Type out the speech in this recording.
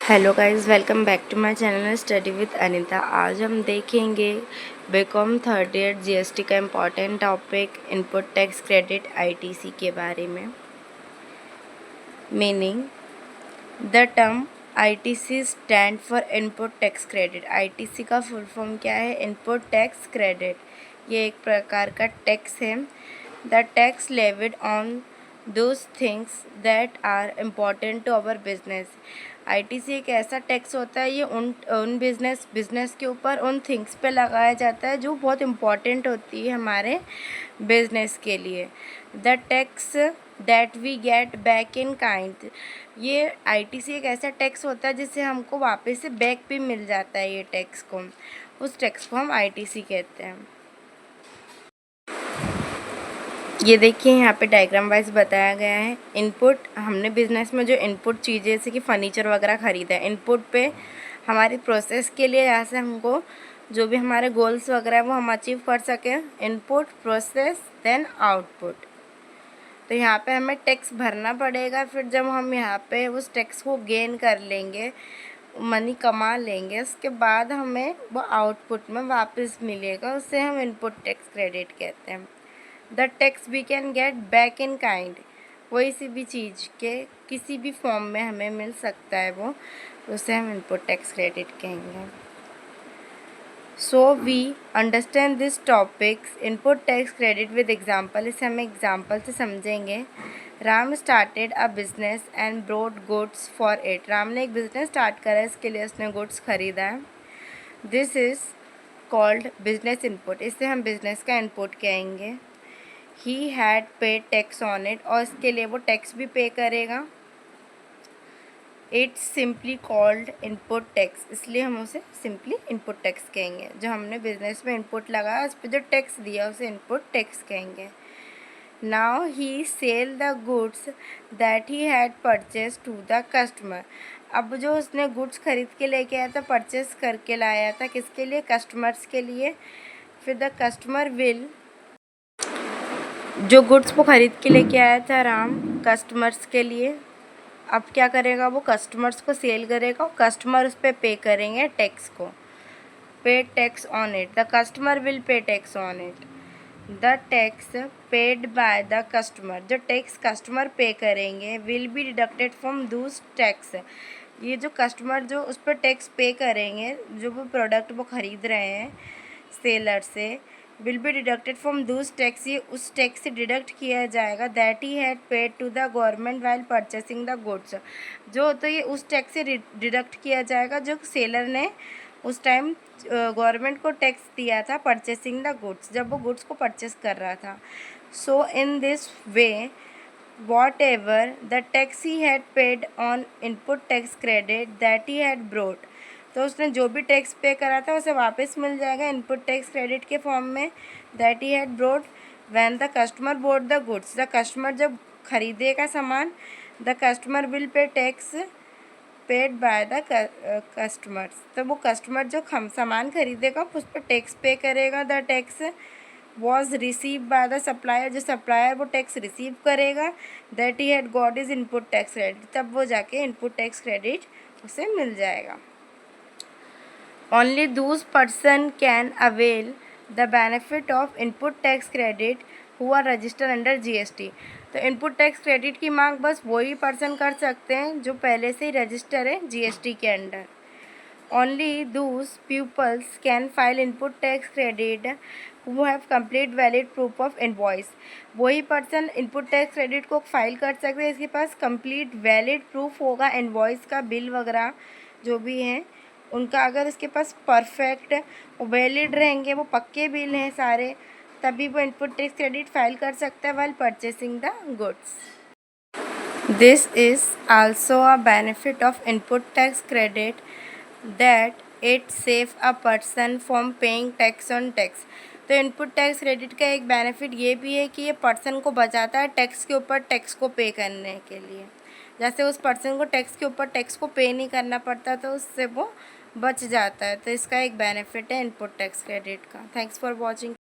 Hello guys, welcome back to my channel study with Anita. आज हम देखेंगे बीकॉम थर्ड ईयर जीएसटी का important topic input tax credit ITC के बारे में। Meaning the term ITC stand for input tax credit. ITC का full form क्या है? Input tax credit. ये एक प्रकार का टैक्स है। The tax levied on those things that are important to our business. ITC एक ऐसा टैक्स होता है, ये उन बिजनेस के ऊपर उन थिंग्स पे लगाया जाता है जो बहुत इम्पॉर्टेंट होती है हमारे बिजनेस के लिए। The tax that we get back in kind. ये आईटीसी एक ऐसा टैक्स होता है जिससे हमको वापस से बैक भी मिल जाता है। ये टैक्स को, उस टैक्स को हम आईटीसी कहते हैं। ये देखिए, यहाँ पे डायग्राम वाइज बताया गया है। इनपुट, हमने बिजनेस में जो इनपुट चीज़ें जैसे कि फर्नीचर वगैरह ख़रीदा है, इनपुट पे हमारी प्रोसेस के लिए, यहाँ से हमको जो भी हमारे गोल्स वगैरह है वो हम अचीव कर सकें। Input, process, then output. तो यहाँ पे हमें टैक्स भरना पड़ेगा। फिर जब हम यहाँ पे उस टैक्स को गेन कर लेंगे, मनी कमा लेंगे, उसके बाद हमें वो आउटपुट में वापस मिलेगा। उसे हम इनपुट टैक्स क्रेडिट कहते हैं। The tax we can get back in kind. कोई सी भी चीज़ के किसी भी फॉर्म में हमें मिल सकता है वो, उसे हम इनपुट टैक्स क्रेडिट कहेंगे। So we understand this topics input tax credit with example. इसे हम एग्जाम्पल से समझेंगे। Ram started a business and brought goods for it. Ram ने एक बिजनेस स्टार्ट करा, इसके लिए उसने गुड्स खरीदा है। This is called business input. इसे हम बिजनेस का इनपुट कहेंगे। ही had paid tax on it, और इसके लिए वो टैक्स भी पे करेगा। It's simply called input tax, इसलिए हम उसे सिंपली इनपुट टैक्स कहेंगे। जो हमने बिजनेस में इनपुट लगाया, उस पर जो टैक्स दिया उसे इनपुट टैक्स कहेंगे। Now he sell the goods that he had purchase to the customer. अब जो उसने गुड्स खरीद के लेके आया था, परचेज करके लाया था, किसके लिए? कस्टमर्स के लिए। फिर द कस्टमर विल, जो गुड्स वो ख़रीद के लेके आया था राम कस्टमर्स के लिए, अब क्या करेगा? वो कस्टमर्स को सेल करेगा, कस्टमर उस पर पे करेंगे टैक्स को। पे tax on it, the customer will pay tax on it. The tax paid by the customer, जो टैक्स कस्टमर पे करेंगे, will be deducted from those tax. ये जो कस्टमर जो उस पर टैक्स पे करेंगे, जो वो प्रोडक्ट वो ख़रीद रहे हैं सेलर से, will be deducted from those tax. ये उस टैक्स से डिडक्ट किया जाएगा that he had paid to the government while purchasing the goods. जो तो ये उस टैक्स से डिडक्ट किया जाएगा जो सेलर ने उस टाइम गवर्नमेंट को टैक्स दिया था परचेसिंग द गुड्स, जब वो गुड्स को परचेस कर रहा था। So in this way whatever the tax he had paid on input tax credit that he had brought. तो उसने जो भी टैक्स पे करा था उसे वापस मिल जाएगा इनपुट टैक्स क्रेडिट के फॉर्म में। That he had brought when the customer boat the goods. The customer जब खरीदेगा सामान, the customer will pay tax paid by the customers. तो वो कस्टमर जो सामान खरीदेगा उस पर टैक्स पे करेगा। The tax was receive by the supplier, जो सप्लायर वो टैक्स रिसीव करेगा। That he had got is input tax credit, तब वो जाके इनपुट टैक्स क्रेडिट उसे मिल जाएगा। Only those person can avail the benefit of input tax credit who are registered under GST। तो input tax credit की मांग बस वही पर्सन कर सकते हैं जो पहले से ही रजिस्टर है जीएसटी के under. Only those peoples can file input tax credit who have complete valid proof of invoice. वही पर्सन इनपुट टैक्स क्रेडिट को फाइल कर सकते हैं इसके पास कंप्लीट वैलिड प्रूफ होगा, इनवॉइस का, बिल वगैरह जो भी हैं उनका, अगर इसके पास परफेक्ट वैलिड रहेंगे, वो पक्के बिल हैं सारे, तभी वो इनपुट टैक्स क्रेडिट फाइल कर सकता है while purchasing the goods. This is also a benefit of input tax credit that it save a person from paying tax on tax. तो इनपुट टैक्स क्रेडिट का एक बेनिफिट ये भी है कि ये पर्सन को बचाता है टैक्स के ऊपर टैक्स को पे करने के लिए। जैसे उस पर्सन को टैक्स के ऊपर टैक्स को पे नहीं करना पड़ता, तो उससे वो बच जाता है। तो इसका एक बेनिफिट है इनपुट टैक्स क्रेडिट का। Thanks for watching.